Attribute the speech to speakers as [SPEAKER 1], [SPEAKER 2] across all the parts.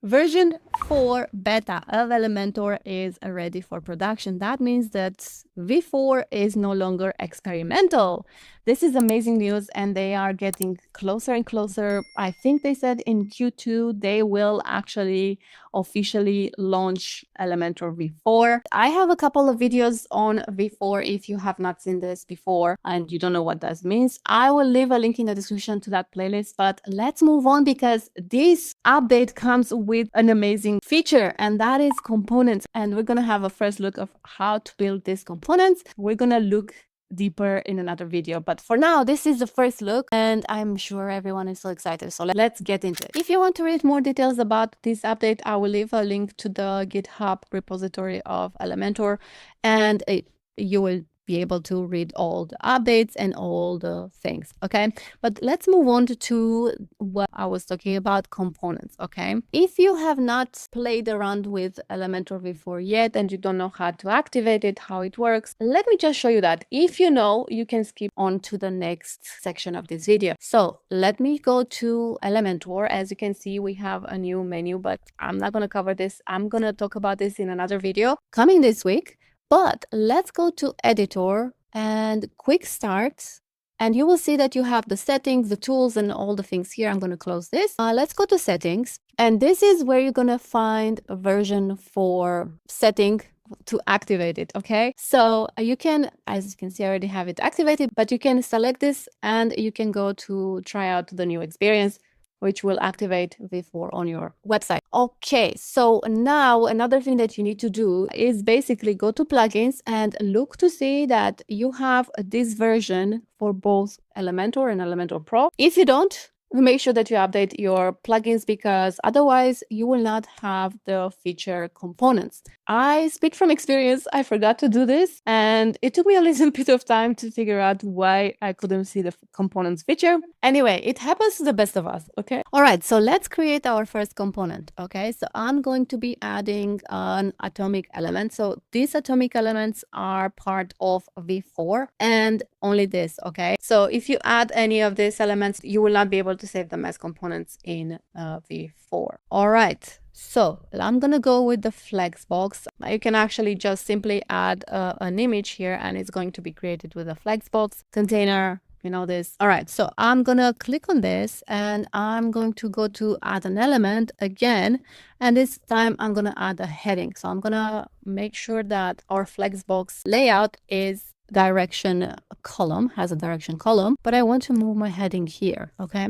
[SPEAKER 1] Version 4 beta of Elementor is ready for production. That means that V4 is no longer experimental. This is amazing news, and they are getting closer and closer. I think they said in Q2 they will actually officially launch Elementor V4. I have a couple of videos on V4 if you have not seen this before and you don't know what that means. I will leave a link in the description to that playlist, but let's move on because this update comes with an amazing feature, and that is components. And we're going to have a first look of how to build these components. We're going to look deeper in another video, but for now this is the first look and I'm sure everyone is so excited, so let's get into it. If you want to read more details about this update, I will leave a link to the GitHub repository of Elementor, and you will be able to read all the updates and all the things. Okay, but let's move on to what I was talking about, components. Okay, if you have not played around with Elementor V4 yet and you don't know how to activate it, how it works, let me just show you that. If you know, you can skip on to the next section of this video. So let me go to Elementor. As you can see, we have a new menu, but I'm not going to cover this. I'm going to talk about this in another video coming this week. But let's go to editor and quick start, and you will see that you have the settings, the tools, and all the things here. I'm going to close this. Let's go to settings, and this is where you're going to find a version 4 setting to activate it. Okay, so you can, as you can see, I already have it activated, but you can select this and you can go to try out the new experience, which will activate V4 on your website. Okay, so now another thing that you need to do is basically go to plugins and look to see that you have this version for both Elementor and Elementor Pro. If you don't, make sure that you update your plugins, because otherwise you will not have the feature components. I speak from experience. I forgot to do this and it took me a little bit of time to figure out why I couldn't see the components feature. Anyway, it happens to the best of us. Okay. All right. So let's create our first component. Okay. So I'm going to be adding an atomic element. So these atomic elements are part of V4 and only this. Okay. So if you add any of these elements, you will not be able to save them as components in V4. All right. So I'm going to go with the flexbox. You can actually just simply add an image here and it's going to be created with a flexbox container. You know this. All right. So I'm going to click on this and I'm going to go to add an element again. And this time I'm going to add a heading. So I'm going to make sure that our flexbox layout is direction column, has a direction column, but I want to move my heading here. Okay.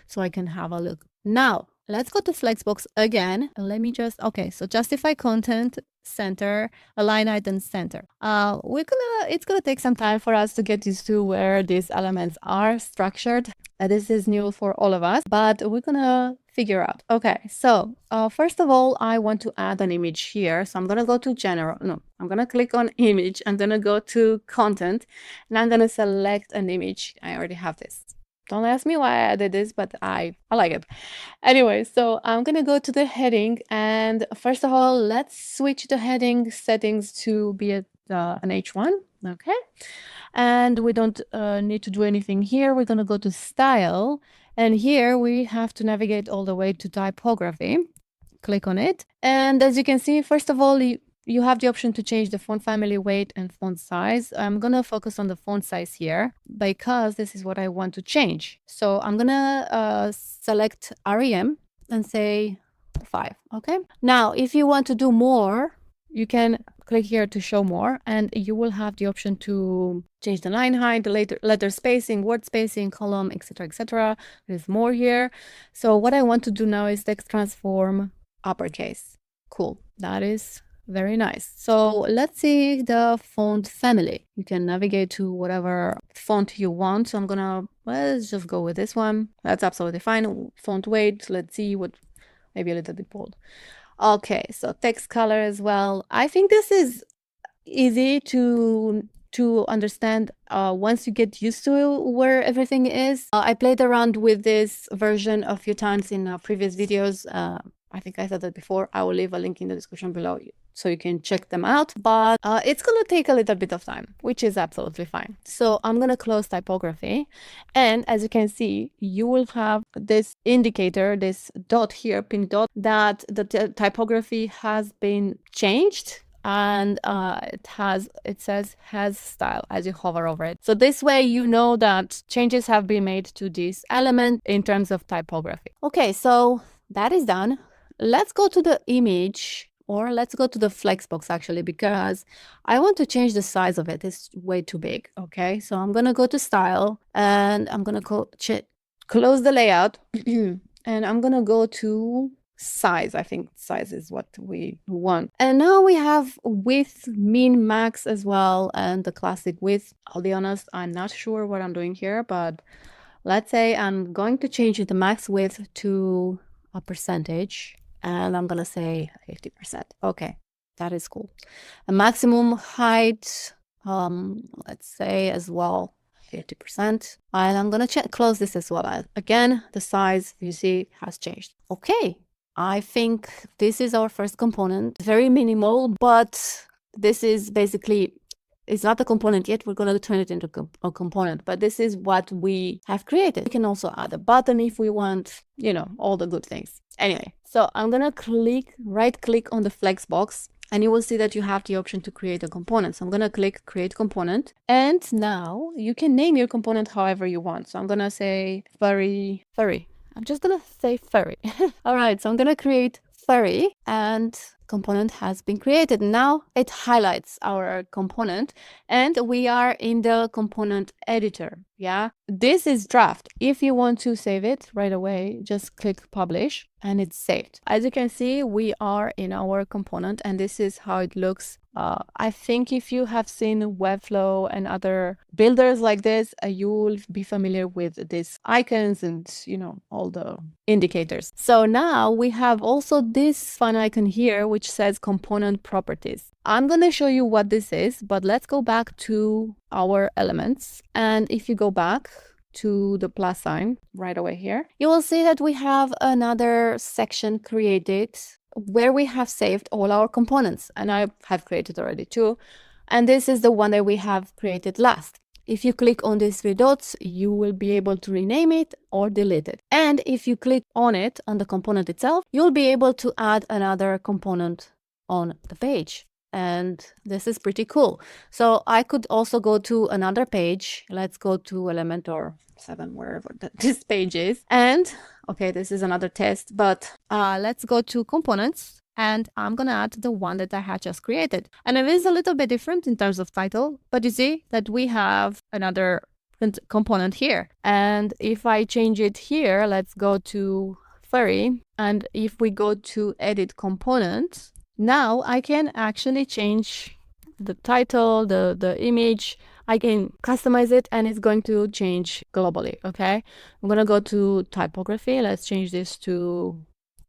[SPEAKER 1] So I can have a look. Now, let's go to Flexbox again. Let me just, okay, so justify content, center, align item, center. It's gonna take some time for us to get used to where these elements are structured. This is new for all of us, but we're gonna figure out. Okay, so first of all, I want to add an image here. So I'm gonna go to general, no, I'm gonna click on image. I'm gonna go to content and I'm gonna select an image. I already have this. Don't ask me why I did this, but I like it. Anyway, so I'm going to go to the heading. And first of all, let's switch the heading settings to be an H1. Okay. And we don't need to do anything here. We're going to go to style. And here we have to navigate all the way to typography. Click on it. And as you can see, first of all, you have the option to change the font family, weight, and font size. I'm going to focus on the font size here because this is what I want to change. So I'm going to select REM and say 5. Okay. Now, if you want to do more, you can click here to show more, and you will have the option to change the line height, the letter spacing, word spacing, column, etc., etc. There's more here. So what I want to do now is text transform uppercase. Cool. That is very nice. So let's see the font family. You can navigate to whatever font you want. So I'm gonna, let's just go with this one. That's absolutely fine. Font weight, let's see what, maybe a little bit bold. Okay, so text color as well. I think this is easy to understand once you get used to where everything is. I played around with this version a few times in previous videos. I think I said that before. I will leave a link in the description below so you can check them out. But it's going to take a little bit of time, which is absolutely fine. So I'm going to close typography. And as you can see, you will have this indicator, this dot here, pink dot, that the typography has been changed. And it says has style as you hover over it. So this way you know that changes have been made to this element in terms of typography. Okay, so that is done. Let's go to the image, or let's go to the flexbox actually, because I want to change the size of it. It's way too big. Okay, so I'm gonna go to style and I'm gonna close the layout and I'm gonna go to size. I think size is what we want. And now we have width, min, max as well, and the classic width. I'll be honest, I'm not sure what I'm doing here, but let's say I'm going to change the max width to a percentage, and I'm gonna say 50%. Okay, that is cool. A maximum height, let's say as well 50%, and I'm gonna close this as well. Again, the size you see has changed. Okay, I think this is our first component. Very minimal, but this is basically, it's not a component yet. We're going to turn it into a component, but this is what we have created. We can also add a button if we want, you know, all the good things. Anyway, so I'm going to right click on the flex box, and you will see that you have the option to create a component. So I'm going to click create component, and now you can name your component however you want. So I'm going to say furry. I'm just gonna say furry. All right, so I'm gonna create furry, and component has been created. Now it highlights our component, and we are in the component editor. Yeah, this is draft. If you want to save it right away, just click publish and it's saved. As you can see, we are in our component, and this is how it looks. I think if you have seen Webflow and other builders like this, you'll be familiar with these icons and, you know, all the indicators. So now we have also this fun icon here, which says component properties. I'm going to show you what this is, but let's go back to our elements. And if you go back to the plus sign right away here, you will see that we have another section created where we have saved all our components, and I have created already two, and this is the one that we have created last. If you click on these three dots, you will be able to rename it or delete it. And if you click on it, on the component itself, you'll be able to add another component on the page. And this is pretty cool. So I could also go to another page. Let's go to Elementor 7, wherever this page is. And okay, this is another test, but let's go to components, and I'm gonna add the one that I had just created. And it is a little bit different in terms of title, but you see that we have another component here. And if I change it here, let's go to furry, and if we go to edit component, now I can actually change the title, the image. I can customize it, and it's going to change globally. Okay, I'm gonna go to typography. Let's change this to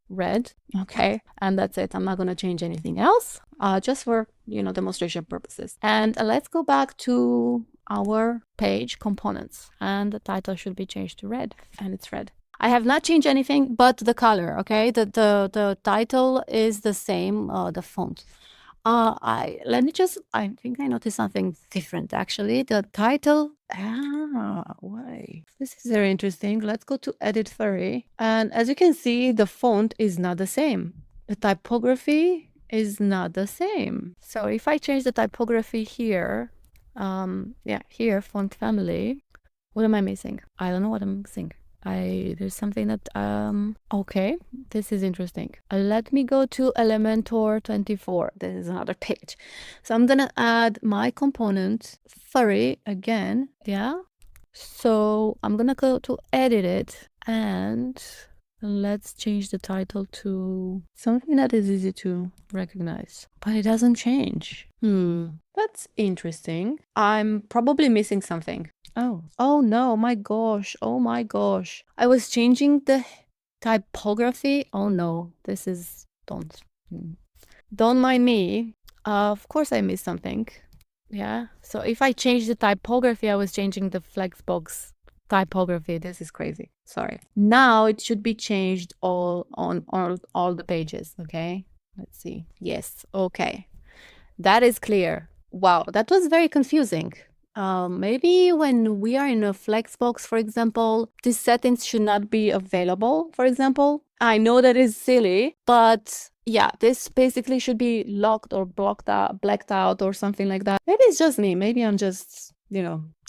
[SPEAKER 1] red. Okay, and that's it. I'm not gonna change anything else, just for, you know, demonstration purposes. And let's go back to our page components, and the title should be changed to red, and it's red. I have not changed anything but the color. Okay, the title is the same, the font. I think I noticed something different actually. The title, why? This is very interesting. Let's go to edit furry, and as you can see, the font is not the same. The typography is not the same. So if I change the typography here, here, font family, what am I missing? I don't know what I'm missing. There's something that, okay, this is interesting. Let me go to Elementor 24. This is another page. So I'm gonna add my component, furry, again, yeah. So I'm gonna go to edit it, and let's change the title to something that is easy to recognize, but it doesn't change. That's interesting. I'm probably missing something. Oh no, my gosh. Oh my gosh. I was changing the typography. Oh no, this is, don't mind me. Of course I missed something. Yeah. So if I change the typography, I was changing the flexbox typography. This is crazy. Sorry. Now it should be changed all on all the pages. Okay. Let's see. Yes. Okay. That is clear. Wow. That was very confusing. Maybe when we are in a Flexbox, for example, these settings should not be available, for example. I know that is silly, but yeah, this basically should be locked or blacked out or something like that. Maybe it's just me. Maybe I'm just,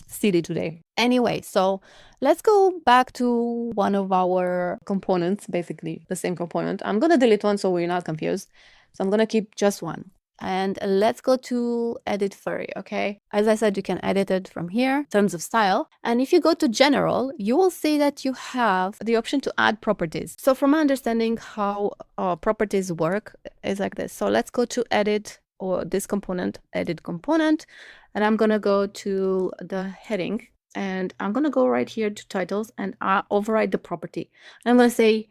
[SPEAKER 1] silly today. Anyway, so let's go back to one of our components, basically the same component. I'm going to delete one so we're not confused. So I'm going to keep just one. And let's go to edit furry, okay? As I said, you can edit it from here in terms of style. And if you go to general, you will see that you have the option to add properties. So from my understanding, how properties work is like this. So let's go to edit, or this component, edit component. And I'm going to go to the heading. And I'm going to go right here to titles and override the property. I'm going to say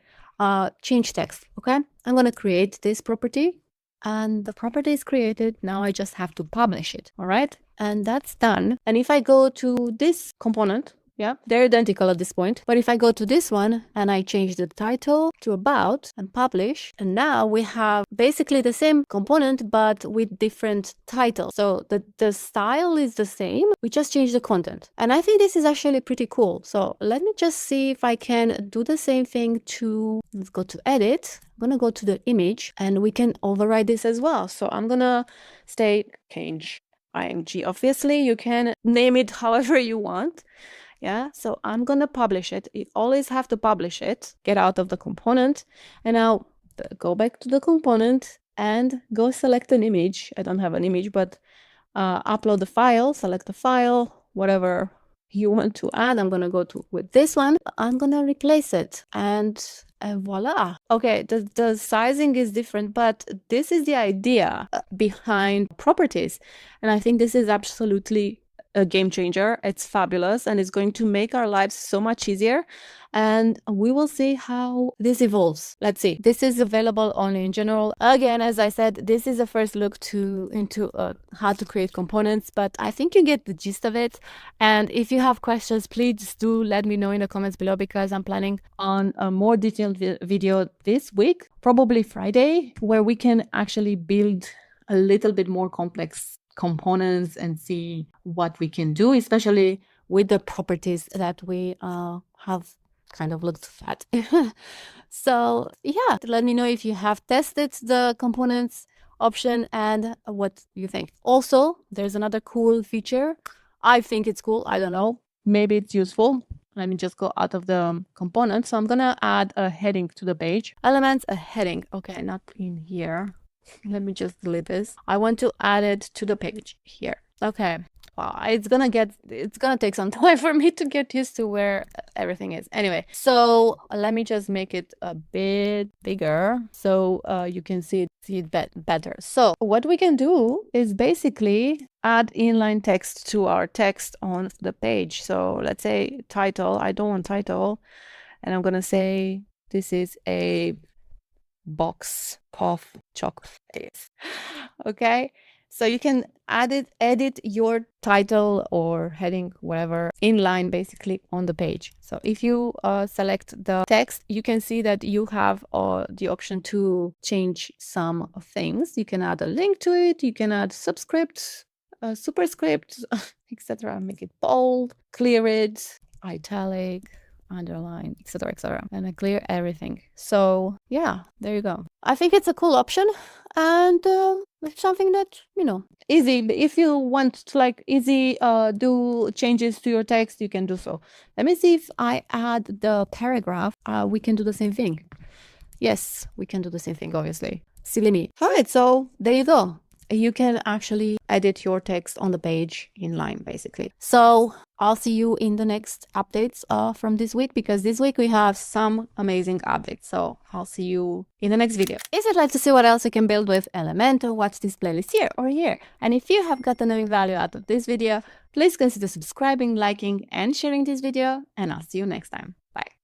[SPEAKER 1] change text, okay? I'm going to create this property. And the property is created. Now I just have to publish it. All right. And that's done. And if I go to this component, yeah, they're identical at this point. But if I go to this one and I change the title to about and publish, and now we have basically the same component, but with different titles. So the style is the same. We just change the content. And I think this is actually pretty cool. So let me just see if I can do the same thing to, let's go to edit. I'm going to go to the image and we can override this as well. So I'm going to say change img. Obviously, you can name it however you want. Yeah, so I'm going to publish it. You always have to publish it. Get out of the component. And now go back to the component and go select an image. I don't have an image, but upload the file, select the file, whatever you want to add. I'm going to go with this one. I'm going to replace it and voila. Okay, the sizing is different, but this is the idea behind properties. And I think this is absolutely a game changer. It's fabulous and it's going to make our lives so much easier. And we will see how this evolves. Let's see. This is available only in general. Again, as I said, this is a first look into how to create components, but I think you get the gist of it. And if you have questions, please do let me know in the comments below, because I'm planning on a more detailed video this week, probably Friday, where we can actually build a little bit more complex components and see what we can do, especially with the properties that we have kind of looked at. So yeah, let me know if you have tested the components option and what you think. Also, there's another cool feature. I think it's cool. I don't know. Maybe it's useful. Let me just go out of the component. So I'm going to add a heading to the page. Elements, a heading. Okay, not in here. Let me just delete this. I want to add it to the page here. Okay. Wow, it's gonna take some time for me to get used to where everything is. Anyway, so let me just make it a bit bigger so you can see it better. So what we can do is basically add inline text to our text on the page. So let's say title. I don't want title, and I'm gonna say this is a box of chocolates. Okay, so you can edit your title or heading, whatever, inline basically on the page. So if you select the text, you can see that you have the option to change some things. You can add a link to it, you can add subscript, superscript, etc. Make it bold, clear it, italic, underline, etc., and I clear everything. So yeah, there you go. I think it's a cool option, and it's something that, easy. If you want to easy do changes to your text, you can do so. Let me see if I add the paragraph. We can do the same thing. Yes, we can do the same thing, obviously. Silly me. All right, so there you go. You can actually edit your text on the page inline, basically. So I'll see you in the next updates from this week, because this week we have some amazing updates. So I'll see you in the next video. If you'd like to see what else you can build with Elementor, watch this playlist here or here. And if you have gotten any value out of this video, please consider subscribing, liking, and sharing this video. And I'll see you next time. Bye.